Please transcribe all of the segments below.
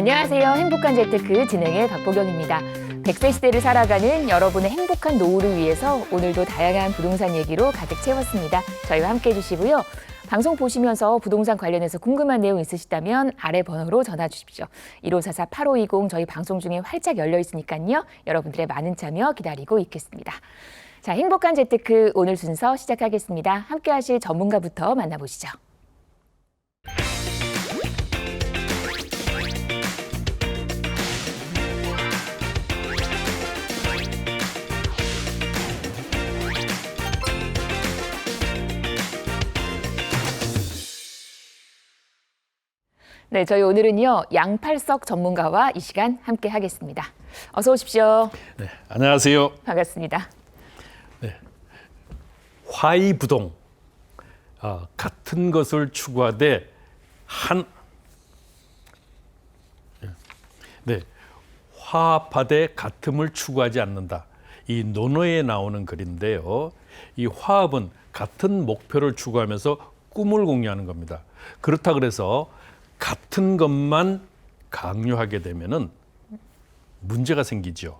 안녕하세요. 행복한 재테크 진행의 박보경입니다. 100세 시대를 살아가는 여러분의 행복한 노후를 위해서 오늘도 다양한 부동산 얘기로 가득 채웠습니다. 저희와 함께해 주시고요. 방송 보시면서 부동산 관련해서 궁금한 내용 있으시다면 아래 번호로 전화 주십시오. 1544-8520 저희 방송 중에 활짝 열려 있으니까요. 여러분들의 많은 참여 기다리고 있겠습니다. 자, 행복한 재테크 오늘 순서 시작하겠습니다. 함께 하실 전문가부터 만나보시죠. 네, 저희 오늘은요 양팔석 전문가와 이 시간 함께 하겠습니다. 어서 오십시오. 네, 안녕하세요. 반갑습니다. 네, 화이부동 같은 것을 추구하되 화합하되 같음을 추구하지 않는다. 이 논어에 나오는 글인데요. 이 화합은 같은 목표를 추구하면서 꿈을 공유하는 겁니다. 그렇다 그래서 같은 것만 강요하게 되면은 문제가 생기죠.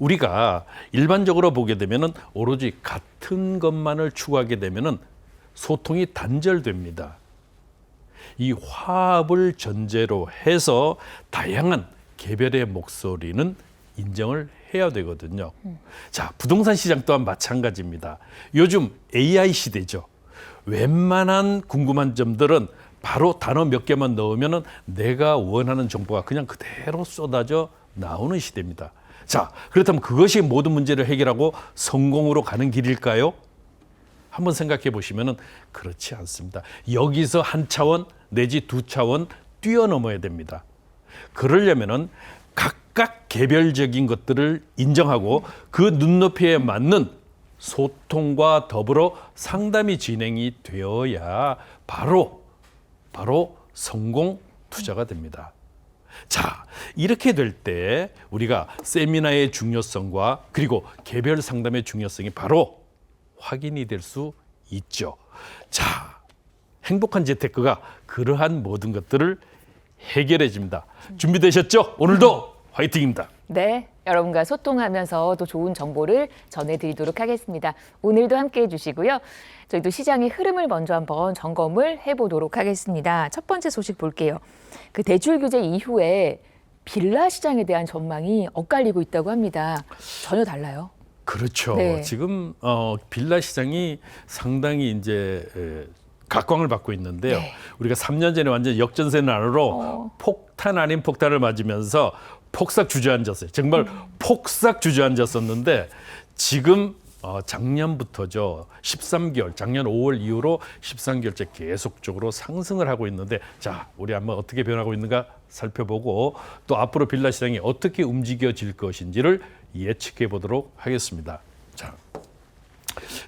우리가 일반적으로 보게 되면은 오로지 같은 것만을 추구하게 되면은 소통이 단절됩니다. 이 화합을 전제로 해서 다양한 개별의 목소리는 인정을 해야 되거든요. 자, 부동산 시장 또한 마찬가지입니다. 요즘 AI 시대죠. 웬만한 궁금한 점들은 바로 단어 몇 개만 넣으면은 내가 원하는 정보가 그냥 그대로 쏟아져 나오는 시대입니다. 자, 그렇다면 그것이 모든 문제를 해결하고 성공으로 가는 길일까요? 한번 생각해 보시면은 그렇지 않습니다. 여기서 한 차원 내지 두 차원 뛰어넘어야 됩니다. 그러려면은 각각 개별적인 것들을 인정하고 그 눈높이에 맞는 소통과 더불어 상담이 진행이 되어야 바로 성공 투자가 됩니다. 자, 이렇게 될 때 우리가 세미나의 중요성과 그리고 개별 상담의 중요성이 바로 확인이 될 수 있죠. 자, 행복한 재테크가 그러한 모든 것들을 해결해 줍니다. 준비되셨죠? 오늘도 화이팅입니다. 네, 여러분과 소통하면서 또 좋은 정보를 전해드리도록 하겠습니다. 오늘도 함께해 주시고요. 저희도 시장의 흐름을 먼저 한번 점검을 해보도록 하겠습니다. 첫 번째 소식 볼게요. 그 대출 규제 이후에 빌라 시장에 대한 전망이 엇갈리고 있다고 합니다. 전혀 달라요. 그렇죠. 네. 지금 빌라 시장이 상당히 이제 각광을 받고 있는데요. 네. 우리가 3년 전에 완전 역전세 난으로 폭탄 아닌 폭탄을 맞으면서 폭삭 주저앉았어요. 정말 폭삭 주저앉았었는데 지금 작년부터죠. 13개월, 작년 5월 이후로 13개월째 계속적으로 상승을 하고 있는데 자, 우리 한번 어떻게 변하고 있는가 살펴보고 또 앞으로 빌라 시장이 어떻게 움직여질 것인지를 예측해 보도록 하겠습니다. 자,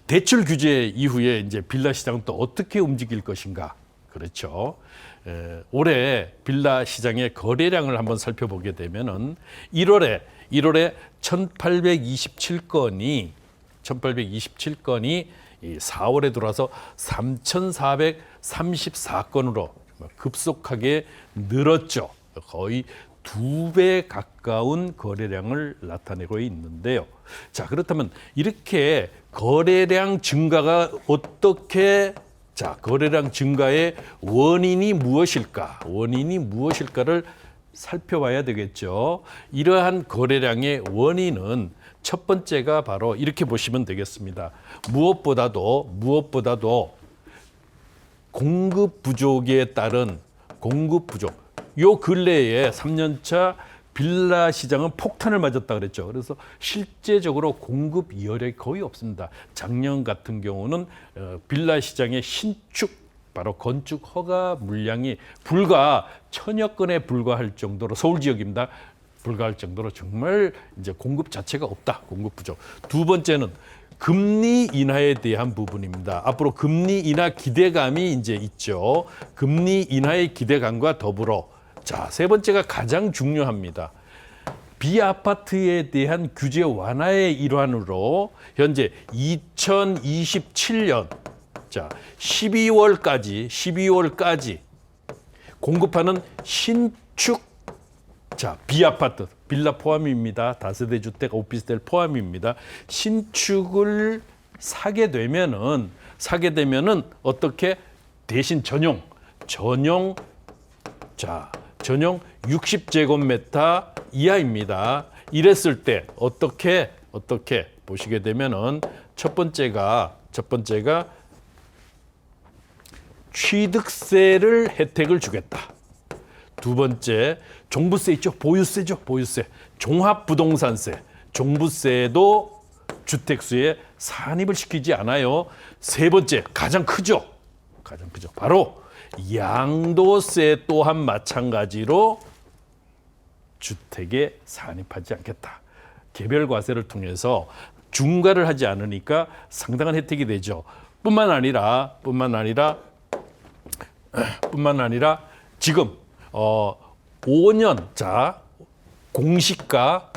대출 규제 이후에 이제 빌라 시장은 또 어떻게 움직일 것인가? 그렇죠. 올해 빌라 시장의 거래량을 한번 살펴보게 되면은 1월에 1,827건이 4월에 들어와서 3,434건으로 급속하게 늘었죠. 거의 2배 가까운 거래량을 나타내고 있는데요. 자, 그렇다면 이렇게 거래량 증가가 거래량 증가의 원인이 무엇일까를 살펴봐야 되겠죠. 이러한 거래량의 원인은 첫 번째가 바로 이렇게 보시면 되겠습니다. 무엇보다도 공급 부족에 따른 공급 부족. 요 근래에 3년차 빌라 시장은 폭탄을 맞았다 그랬죠. 그래서 실제적으로 공급 여력이 거의 없습니다. 작년 같은 경우는 빌라 시장의 신축, 바로 건축 허가 물량이 불과 1000여 건에 불과할 정도로 서울 지역입니다. 불과할 정도로 정말 이제 공급 자체가 없다. 공급 부족. 두 번째는 금리 인하에 대한 부분입니다. 앞으로 금리 인하 기대감이 이제 있죠. 금리 인하의 기대감과 더불어 자, 세 번째가 가장 중요합니다. 비아파트에 대한 규제 완화의 일환으로 현재 2027년 12월까지 공급하는 신축 자, B아파트, 빌라 포함입니다. 다세대 주택, 오피스텔 포함입니다. 신축을 사게 되면은 어떻게 대신 전용 60제곱미터 이하입니다. 이랬을 때 어떻게 보시게 되면은 첫 번째가 취득세를 혜택을 주겠다. 두 번째, 종부세 있죠? 보유세죠? 보유세. 종합부동산세. 종부세도 주택수에 산입을 시키지 않아요. 세 번째, 가장 크죠? 바로 양도세 또한 마찬가지로 주택에 산입하지 않겠다. 개별 과세를 통해서 중과를 하지 않으니까 상당한 혜택이 되죠. 뿐만 아니라 지금 5년 자 공시가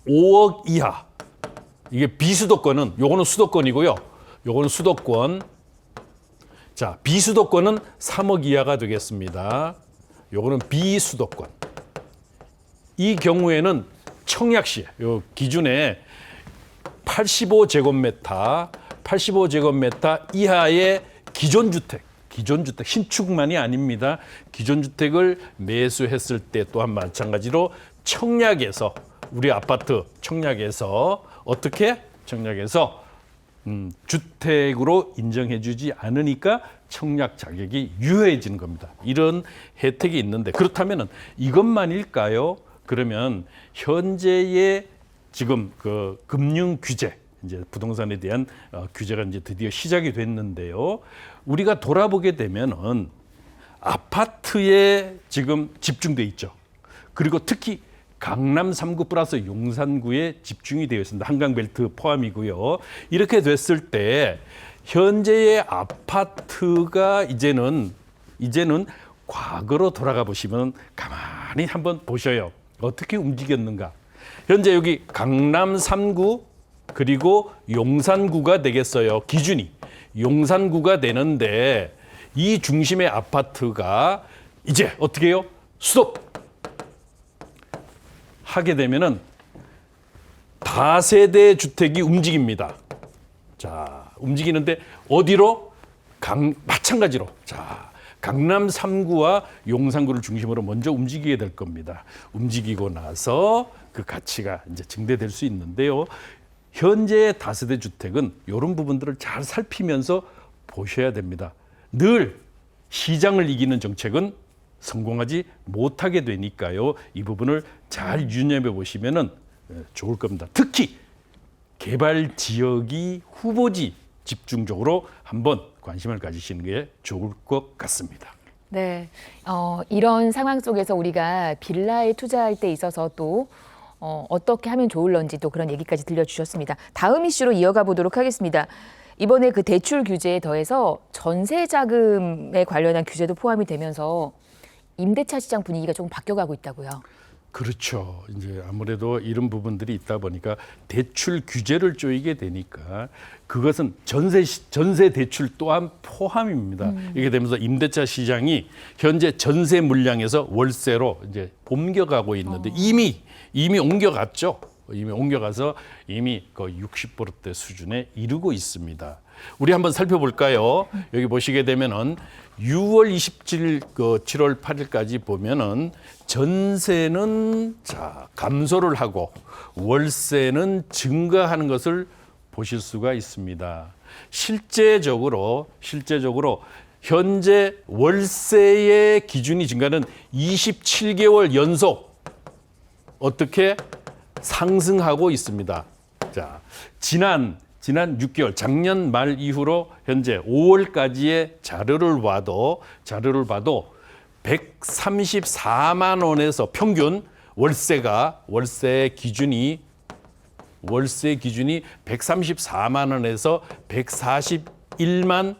5억 이하, 이게 비수도권은, 요거는 수도권이고요. 요거는 수도권. 자, 비수도권은 3억 이하가 되겠습니다. 요거는 비수도권. 이 경우에는 청약시 요 기준에 85제곱미터 이하의 기존주택 신축만이 아닙니다. 기존주택을 매수했을 때 또한 마찬가지로 청약에서, 우리 아파트 청약에서 주택으로 인정해주지 않으니까 청약 자격이 유효해지는 겁니다. 이런 혜택이 있는데, 그렇다면 이것만일까요? 그러면 현재의 지금 그 금융 규제, 이제 부동산에 대한 규제가 이제 드디어 시작이 됐는데요. 우리가 돌아보게 되면은 아파트에 지금 집중돼 있죠. 그리고 특히 강남 3구 플러스 용산구에 집중이 되어 있습니다. 한강벨트 포함이고요. 이렇게 됐을 때 현재의 아파트가 이제는 과거로 돌아가 보시면 가만히 한번 보셔요. 어떻게 움직였는가. 현재 여기 강남 3구 그리고 용산구가 되겠어요. 기준이 용산구가 되는데, 이 중심의 아파트가 이제 어떻게 해요? 수도 하게 되면은 다세대 주택이 움직입니다. 자, 움직이는데 어디로? 마찬가지로. 자, 강남 3구와 용산구를 중심으로 먼저 움직이게 될 겁니다. 움직이고 나서 그 가치가 이제 증대될 수 있는데요. 현재의 다세대 주택은 이런 부분들을 잘 살피면서 보셔야 됩니다. 늘 시장을 이기는 정책은 성공하지 못하게 되니까요. 이 부분을 잘 유념해 보시면 좋을 겁니다. 특히 개발 지역이 후보지 집중적으로 한번 관심을 가지시는 게 좋을 것 같습니다. 네, 이런 상황 속에서 우리가 빌라에 투자할 때 있어서 또 어떻게 하면 좋을런지 또 그런 얘기까지 들려주셨습니다. 다음 이슈로 이어가 보도록 하겠습니다. 이번에 그 대출 규제에 더해서 전세 자금에 관련한 규제도 포함이 되면서 임대차 시장 분위기가 조금 바뀌어가고 있다고요. 그렇죠. 이제 아무래도 이런 부분들이 있다 보니까 대출 규제를 쪼이게 되니까 그것은 전세 대출 또한 포함입니다. 이렇게 되면서 임대차 시장이 현재 전세 물량에서 월세로 이제 옮겨가고 있는데 이미 옮겨갔죠. 이미 옮겨가서 이미 거의 60%대 수준에 이르고 있습니다. 우리 한번 살펴볼까요? 여기 보시게 되면은 6월 27일, 7월 8일까지 보면은 전세는 감소를 하고 월세는 증가하는 것을 보실 수가 있습니다. 실제적으로 현재 월세의 기준이 증가는 27개월 연속 어떻게 상승하고 있습니다. 자, 지난 6개월, 작년 말 이후로 현재 5월까지의 자료를 봐도 134만 원에서 평균 월세 기준이 134만 원에서 141만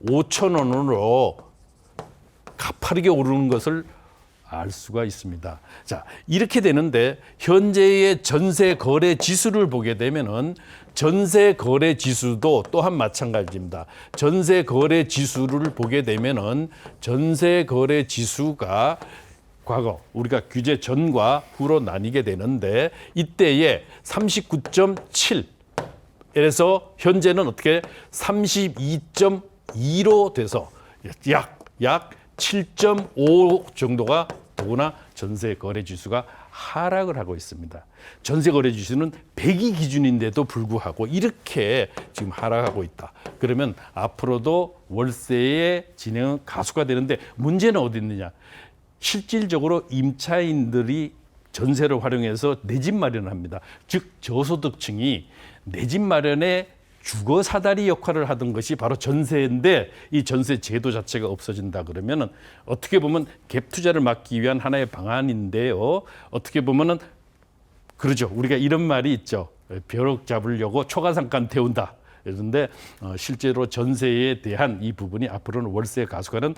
5천 원으로 가파르게 오르는 것을 알 수가 있습니다. 자, 이렇게 되는데 현재의 전세 거래 지수를 보게 되면은 전세 거래 지수도 또한 마찬가지입니다. 전세 거래 지수를 보게 되면은 전세 거래 지수가 과거 우리가 규제 전과 후로 나뉘게 되는데 이때에 39.7에서 현재는 어떻게 32.2로 돼서 약 7.5 정도가 더구나 전세 거래 지수가 하락을 하고 있습니다. 전세 거래 지수는 100이 기준인데도 불구하고 이렇게 지금 하락하고 있다. 그러면 앞으로도 월세의 진행은 가수가 되는데 문제는 어디 있느냐? 실질적으로 임차인들이 전세를 활용해서 내 집 마련을 합니다. 즉 저소득층이 내 집 마련에 주거 사다리 역할을 하던 것이 바로 전세인데 이 전세 제도 자체가 없어진다 그러면은 어떻게 보면 갭 투자를 막기 위한 하나의 방안인데요. 어떻게 보면은 그러죠. 우리가 이런 말이 있죠. 벼룩 잡으려고 초가상간 태운다. 그런데 실제로 전세에 대한 이 부분이 앞으로는 월세 가속화는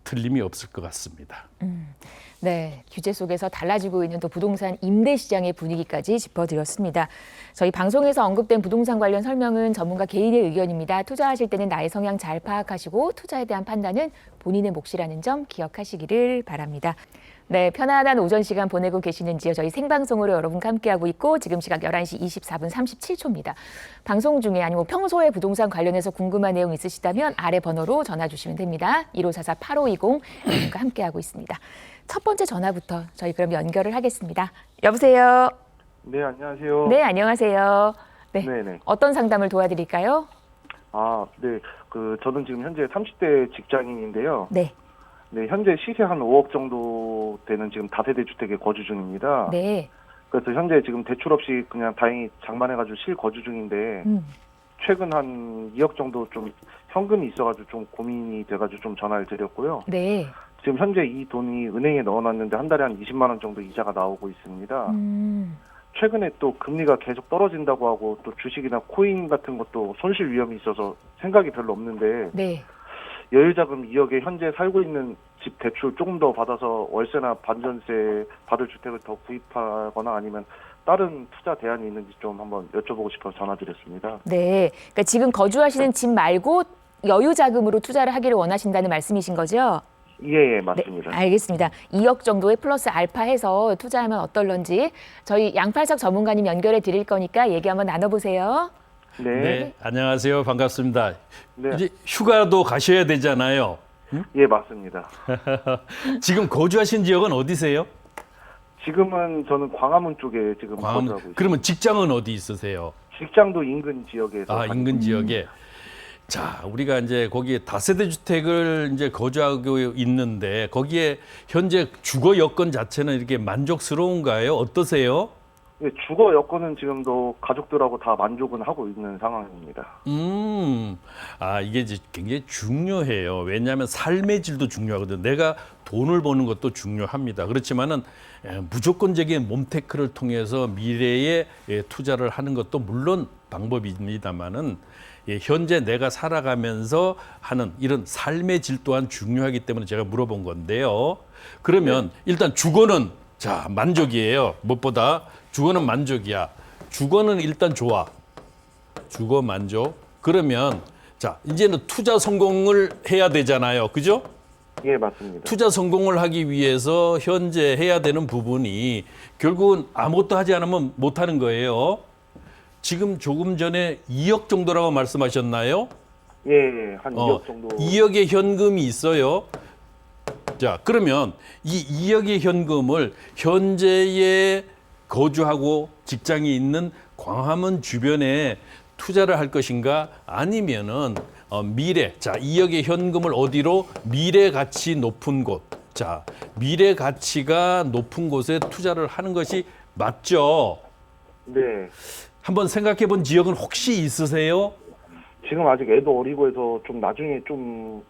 틀림이 없을 것 같습니다. 네, 규제 속에서 달라지고 있는 또 부동산 임대 시장의 분위기까지 짚어드렸습니다. 저희 방송에서 언급된 부동산 관련 설명은 전문가 개인의 의견입니다. 투자하실 때는 나의 성향 잘 파악하시고 투자에 대한 판단은 본인의 몫이라는 점 기억하시기를 바랍니다. 네, 편안한 오전 시간 보내고 계시는지요? 저희 생방송으로 여러분과 함께하고 있고 지금 시각 11시 24분 37초입니다. 방송 중에 아니면 평소에 부동산 관련해서 궁금한 내용 있으시다면 아래 번호로 전화 주시면 됩니다. 1544-8520 여러분과 함께하고 있습니다. 첫 번째 전화부터 저희 그럼 연결을 하겠습니다. 여보세요? 네, 안녕하세요. 네, 안녕하세요. 네, 네네. 어떤 상담을 도와드릴까요? 네. 저는 지금 현재 30대 직장인인데요. 네, 네, 현재 시세 한 5억 정도 되는 지금 다세대 주택에 거주 중입니다. 네, 그래서 현재 지금 대출 없이 그냥 다행히 장만해가지고 실거주 중인데, 최근 한 2억 정도 좀 현금이 있어가지고 좀 고민이 돼가지고 좀 전화를 드렸고요. 네. 지금 현재 이 돈이 은행에 넣어놨는데 한 달에 한 20만 원 정도 이자가 나오고 있습니다. 최근에 또 금리가 계속 떨어진다고 하고 또 주식이나 코인 같은 것도 손실 위험이 있어서 생각이 별로 없는데 네. 여유자금 2억에 현재 살고 있는 집 대출 조금 더 받아서 월세나 반전세 받을 주택을 더 구입하거나 아니면 다른 투자 대안이 있는지 좀 한번 여쭤보고 싶어서 전화드렸습니다. 네. 그러니까 지금 거주하시는 집 말고 여유 자금으로 투자를 하기를 원하신다는 말씀이신 거죠? 예, 맞습니다. 네, 알겠습니다. 2억 정도의 플러스 알파 해서 투자하면 어떨런지 저희 양팔석 전문가님 연결해 드릴 거니까 얘기 한번 나눠보세요. 네. 네, 안녕하세요. 반갑습니다. 네. 이제 휴가도 가셔야 되잖아요. 예, 맞습니다. 지금 거주하신 지역은 어디세요? 지금은 저는 광화문 쪽에 지금 거주하고 있습니다. 그러면 직장은 어디 있으세요? 직장도 인근 지역에서. 아, 인근 지역에. 자, 우리가 이제 거기에 다세대 주택을 이제 거주하고 있는데 거기에 현재 주거 여건 자체는 이렇게 만족스러운가요? 어떠세요? 예, 주거 여건은 지금도 가족들하고 다 만족은 하고 있는 상황입니다. 이게 이제 굉장히 중요해요. 왜냐하면 삶의 질도 중요하거든. 내가 돈을 버는 것도 중요합니다. 그렇지만은 무조건적인 몸테크를 통해서 미래에 투자를 하는 것도 물론 방법입니다만은 현재 내가 살아가면서 하는 이런 삶의 질 또한 중요하기 때문에 제가 물어본 건데요. 그러면 일단 주거는 자 만족이에요. 무엇보다 주거는 만족이야. 주거는 일단 좋아. 주거 만족. 그러면 자 이제는 투자 성공을 해야 되잖아요. 그죠? 예, 맞습니다. 투자 성공을 하기 위해서 현재 해야 되는 부분이 결국은 아무것도 하지 않으면 못하는 거예요. 지금 조금 전에 2억 정도라고 말씀하셨나요? 예, 한 2억 정도. 2억의 현금이 있어요. 자, 그러면 이 2억의 현금을 현재에 거주하고 직장이 있는 광화문 주변에 투자를 할 것인가 아니면은 미래, 자, 2억의 현금을 어디로 미래 가치 높은 곳, 자, 미래 가치가 높은 곳에 투자를 하는 것이 맞죠? 네. 한번 생각해 본 지역은 혹시 있으세요? 지금 아직 애도 어리고 해서 좀 나중에 좀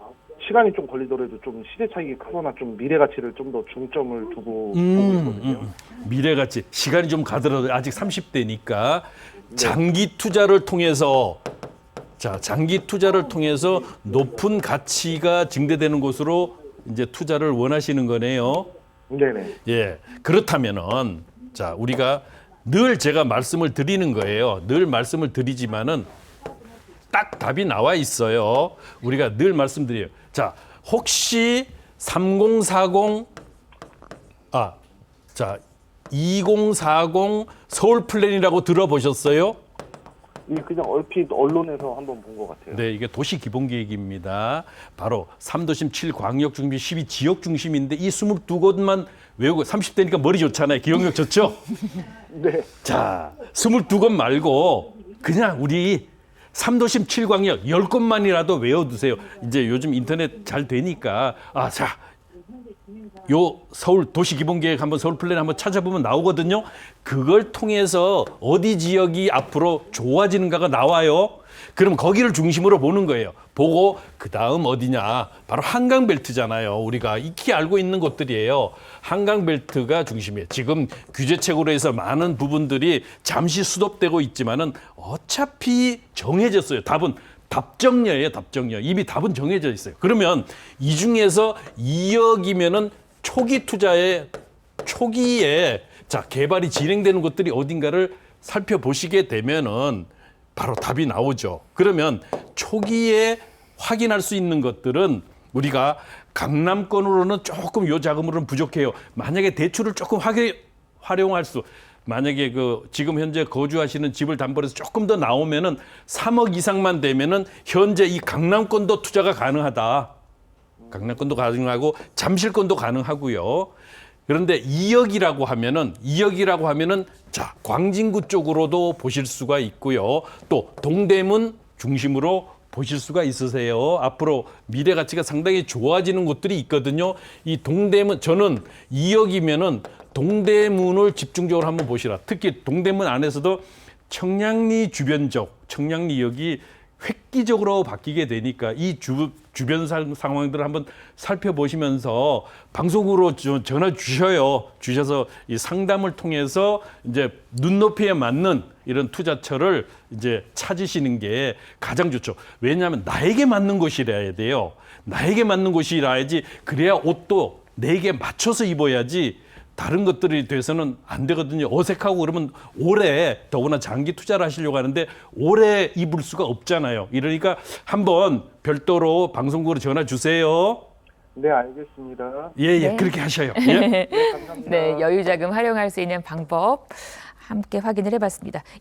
시간이 좀 걸리더라도 좀 시대 차익이 크거나 좀 미래 가치를 좀 더 중점을 두고 보고 있거든요. 미래 가치, 시간이 좀 가더라도 아직 30대니까 장기 투자를 통해서 자, 장기 투자를 통해서 높은 가치가 증대되는 곳으로 이제 투자를 원하시는 거네요. 네네. 예. 그렇다면은 자, 우리가 늘 제가 말씀을 드리는 거예요. 늘 말씀을 드리지만은 딱 답이 나와 있어요. 우리가 늘 말씀드려요. 자, 혹시 3040 자, 2040 서울 플랜이라고 들어보셨어요? 그냥 얼핏 언론에서 한번 본 것 같아요. 네, 이게 도시 기본 계획입니다. 바로 3도심 7광역 중심 12 지역 중심인데 이 22곳만 외우고 30대니까 머리 좋잖아요. 기억력 좋죠? 네. 자, 22곳 말고 그냥 우리 3도심 7광역 10곳만이라도 외워두세요. 이제 요즘 인터넷 잘 되니까 자, 요 서울 도시기본계획 한번 서울 플랜 한번 찾아보면 나오거든요. 그걸 통해서 어디 지역이 앞으로 좋아지는가가 나와요. 그럼 거기를 중심으로 보는 거예요. 보고 그다음 어디냐? 바로 한강벨트잖아요. 우리가 익히 알고 있는 곳들이에요. 한강벨트가 중심이에요. 지금 규제책으로 해서 많은 부분들이 잠시 수독되고 있지만은 어차피 정해졌어요. 답정녀예요, 답정녀. 이미 답은 정해져 있어요. 그러면 이 중에서 2억이면은 초기에 자, 개발이 진행되는 곳들이 어딘가를 살펴보시게 되면은 바로 답이 나오죠. 그러면 초기에 확인할 수 있는 것들은 우리가 강남권으로는 조금 요 자금으로는 부족해요. 만약에 대출을 조금 활용할 수 만약에 지금 현재 거주하시는 집을 담보로 해서 조금 더 나오면은 3억 이상만 되면은 현재 이 강남권도 투자가 가능하다. 강남권도 가능하고 잠실권도 가능하고요. 그런데 2억이라고 하면은 자, 광진구 쪽으로도 보실 수가 있고요. 또 동대문 중심으로 보실 수가 있으세요. 앞으로 미래 가치가 상당히 좋아지는 곳들이 있거든요. 이 동대문 저는 2억이면은 동대문을 집중적으로 한번 보시라. 특히 동대문 안에서도 청량리 청량리역이 획기적으로 바뀌게 되니까 이 주변 상황들을 한번 살펴보시면서 방송으로 전화 주셔서 이 상담을 통해서 이제 눈높이에 맞는 이런 투자처를 이제 찾으시는 게 가장 좋죠. 왜냐하면 나에게 맞는 곳이라야 돼요. 나에게 맞는 곳이라야지. 그래야 옷도 내게 맞춰서 입어야지. 다른 것들이 돼서는 안 되거든요. 어색하고 그러면 오래 더구나 장기 투자를 하시려고 하는데 오래 입을 수가 없잖아요. 이러니까 한번 별도로 방송국으로 전화 주세요. 네, 알겠습니다. 네. 그렇게 하셔요. 예. 네, 감사합니다. 네, 여유자금 활용할 수 있는 방법 함께 확인을 해봤습니다.